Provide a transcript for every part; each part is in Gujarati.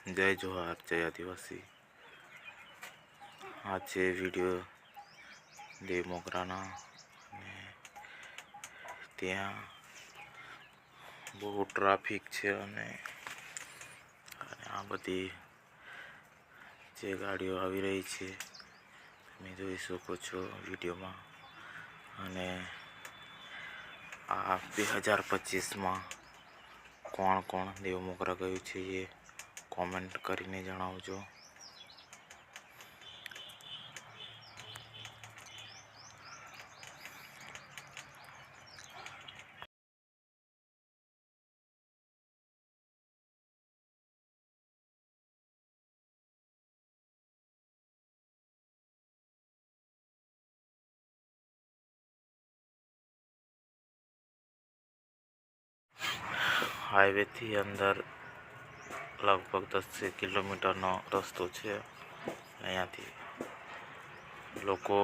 જય જોહાર, જય આદિવાસી। આ છે વિડીયો દેવ મોગરાના અને ત્યાં બહુ ટ્રાફિક છે અને આ બધી જે ગાડીઓ આવી રહી છે તમે જોઈ શકો છો વિડીયોમાં। અને આ 2025માં કોણ કોણ દેવ મોગરા ગયું છે એ કોમેન્ટ કરીને જણાવજો। हाईवे थी अंदर लगभग 10 किलोमीटर नो रस्तो है। अहींया थी लोको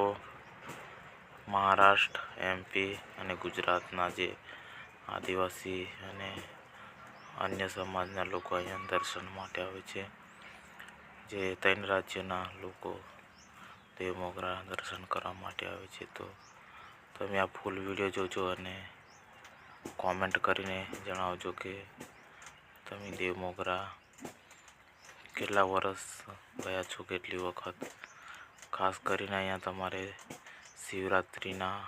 महाराष्ट्र, एमपी અને ગુજરાતના જે આદિવાસી અને અન્ય સમાજના લોકો અહીંયા દર્શન માટે આવે છે। જે 3 રાજ્યના લોકો દેવ મોગરા દર્શન કરવા માટે આવે છે। તો તમે આ ફૂલ વિડીયો જોજો અને કોમેન્ટ કરીને જણાવજો કે તમે દેવ મોગરા કેટલા વર્ષ ગયા છો, કેટલી વખત। ખાસ કરીને અહીંયા તમારે શિવરાત્રિના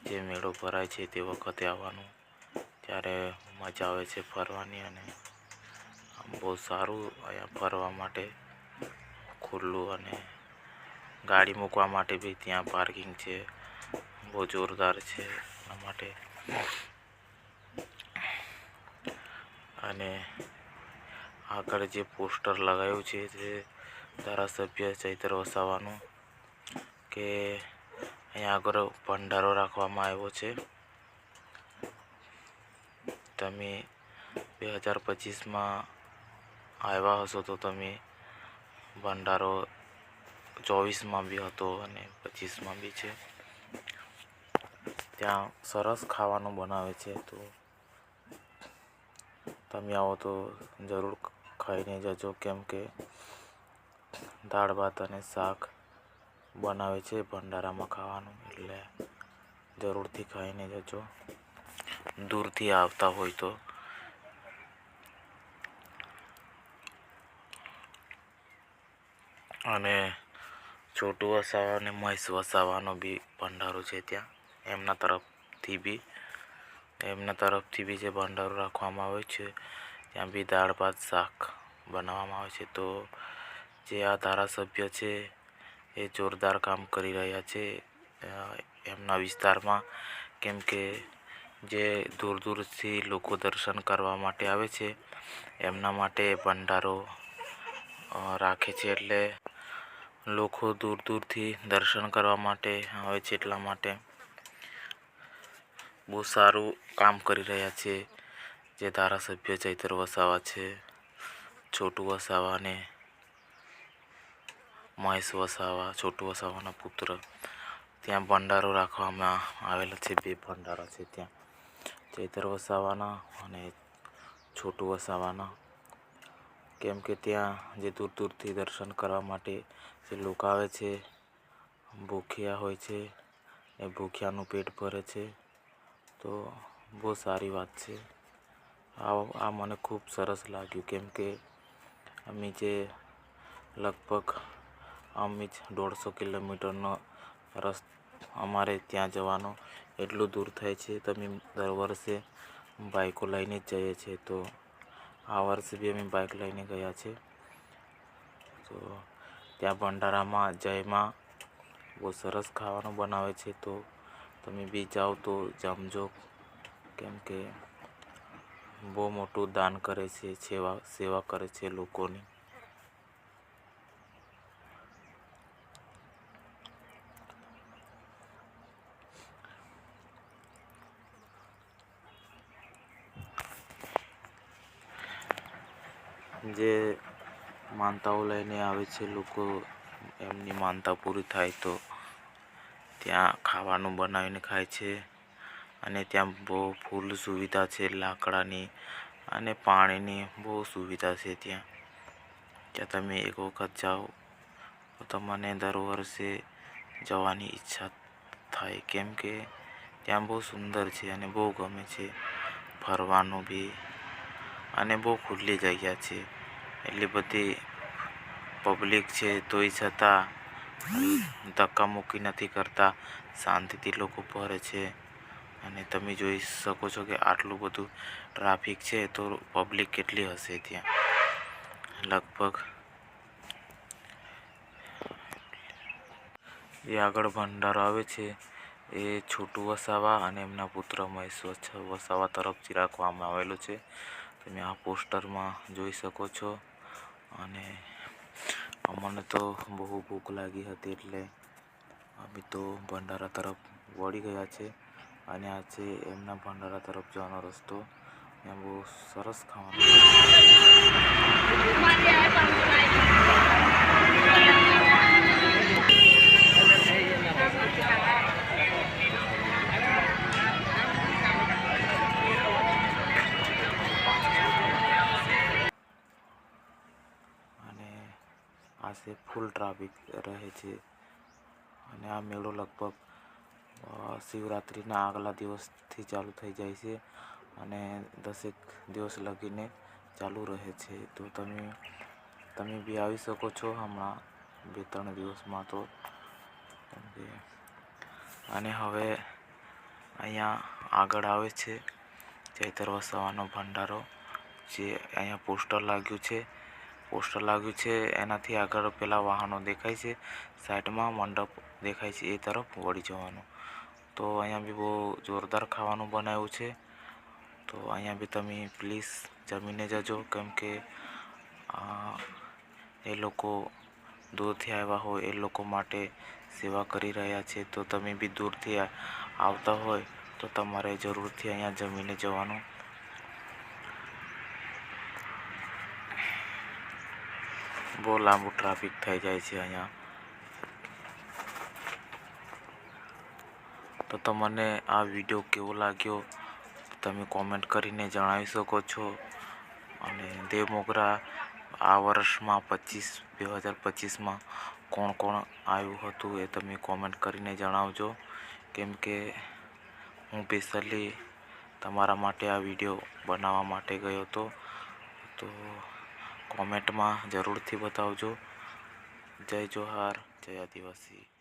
જે મેળો ભરાય છે તે વખતે આવવાનું, ત્યારે મજા આવે છે ફરવાની। અને બહુ સારું અહીંયા ફરવા માટે ખુલ્લું અને ગાડી મૂકવા માટે બી ત્યાં પાર્કિંગ છે, બહુ જોરદાર છે એના માટે। અને આગળ જે પોસ્ટર લગાવ્યું છે તે ધારાસભ્ય ચૈતર વસાવાનું કે અહીંયા આગળ ભંડારો રાખવામાં આવ્યો છે। તમે 2025માં આવ્યા હશો તો તમે ભંડારો 24માં બી હતો અને 25માં બી છે। ત્યાં સરસ ખાવાનું બનાવે છે, તો તમે આવો તો જરૂર ખાઈને જજો, કેમ કે દાળ ભાત અને શાક બનાવે છે ભંડારામાં ખાવાનું, એટલે જરૂરથી ખાઈને જજો દૂરથી આવતા હોય તો। અને છોટુ વસાવા અને મહેશ વસાવાનો બી ભંડારો છે ત્યાં, એમના તરફથી બી જે ભંડારો રાખવામાં આવે છે ત્યાં બી દાળ ભાત શાક બનાવવામાં આવે છે। તો જે આ ધારાસભ્ય છે એ જોરદાર કામ કરી રહ્યા છે એમના વિસ્તારમાં, કેમ કે જે દૂર દૂરથી લોકો દર્શન કરવા માટે આવે છે એમના માટે ભંડારો રાખે છે, એટલે લોકો દૂર દૂરથી દર્શન કરવા માટે આવે છે। એટલા માટે બહુ સારું કામ કરી રહ્યા છે જે ધારાસભ્ય ચૈતર વસાવા છે, છોટુ વસાવા અને મહેશ વસાવા, છોટુ વસાવાના પુત્ર। ત્યાં ભંડારો રાખવામાં આવેલા છે, 2 ભંડારા છે ત્યાં, ચૈતર વસાવાના અને છોટુ વસાવાના। કેમ કે ત્યાં જે દૂર દૂરથી દર્શન કરવા માટે જે લોકો આવે છે, ભૂખ્યા હોય છે, એ ભૂખ્યાનું પેટ ભરે છે, તો બહુ સારી વાત છે। આ મને ખૂબ સરસ લાગ્યું, કેમ કે અમે જે લગભગ 150 કિલોમીટરનો અમારે ત્યાં જવાનો એટલું દૂર થાય છે। તમે દર વર્ષે બાઈકો લઈને જ જઈએ છીએ, તો આ વર્ષે બી અમે બાઇક લઈને ગયા છે। તો ત્યાં ભંડારામાં જયમાં બહુ સરસ ખાવાનું બનાવે છે, તો તમે બી જાઓ તો જમજો, કેમ કે બહુ મોટું દાન કરે છે, સેવા કરે છે લોકોની। જે માનતાઓ લઈને આવે છે લોકો, એમની માનતા પૂરી થાય તો ત્યાં ખાવાનું બનાવીને ખાય છે। અને ત્યાં બહુ ફૂલ સુવિધા છે, લાકડાની અને પાણીની બહુ સુવિધા છે ત્યાં। ત્યાં તમે એક વખત જાઓ તો તમને દર વર્ષે જવાની ઈચ્છા થાય, કેમ કે ત્યાં બહુ સુંદર છે અને બહુ ગમે છે ફરવાનું બી, અને બહુ ખુલ્લી જગ્યા છે. એટલી બધી પબ્લિક છે તોય છતાં ધક્કામુક્કી નથી કરતા, શાંતિથી લોકો ફરે છે. અને તમે જોઈ શકો છો કે આટલું બધું ટ્રાફિક છે તો પબ્લિક કેટલી હશે ત્યાં. લગભગ જે આગળ ભંડારો આવે છે એ છોટુ વસાવા અને એમના પુત્ર મહેશ વસાવા તરફથી રાખવામાં આવેલો છે. તમે આ પોસ્ટરમાં જોઈ શકો છો. અને અમને તો બહુ ભૂખ લાગી હતી એટલે અમે તો ભંડારા તરફ વળી ગયા છે. અને આ છે એમના ભંડારા તરફ જવાનો રસ્તો. ત્યાં બહુ સરસ ખાવાનું અને આશે ફૂલ ટ્રાફિક રહે છે. અને આ મેળો લગભગ શિવરાત્રિના આગલા દિવસથી ચાલુ થઈ જાય છે અને 10 દિવસ લગીને ચાલુ રહે છે. તો તમે બી આવી શકો છો હમણાં 2-3 દિવસમાં તો. અને હવે અહીંયા આગળ આવે છે ચૈતર વસાવાનો ભંડારો, જે અહીંયા પોસ્ટર લાગ્યું છે એનાથી આગળ પેલા વાહનો દેખાય છે, સાઈડમાં મંડપ દેખાય છે, એ તરફ વળી જવાનું. તો અહીંયા બી બહુ જોરદાર ખાવાનું બનાવ્યું છે. તો અહીંયા બી તમે પ્લીઝ જમીને જજો, કેમ કે એ લોકો દૂરથી આવ્યા હોય એ લોકો માટે સેવા કરી રહ્યા છે. તો તમે બી દૂરથી આવતા હોય તો તમારે જરૂરથી અહીંયા જમીને જવાનું. બહુ લાંબુ ટ્રાફિક થઈ જાય છે અહીંયા. તો તમને આ વિડીયો કેવો લાગ્યો તમે કોમેન્ટ કરીને જણાવી શકો છો. અને દેવ મોગરા આ વર્ષમાં 2025માં કોણ આવ્યું હતું એ તમે કોમેન્ટ કરીને જણાવજો, કેમ કે હું સ્પેશિયલી તમારા માટે આ વિડીયો બનાવવા માટે ગયો હતો. તો કોમેન્ટમાં જરૂરથી બતાવજો. જય જોહાર, જય આદિવાસી.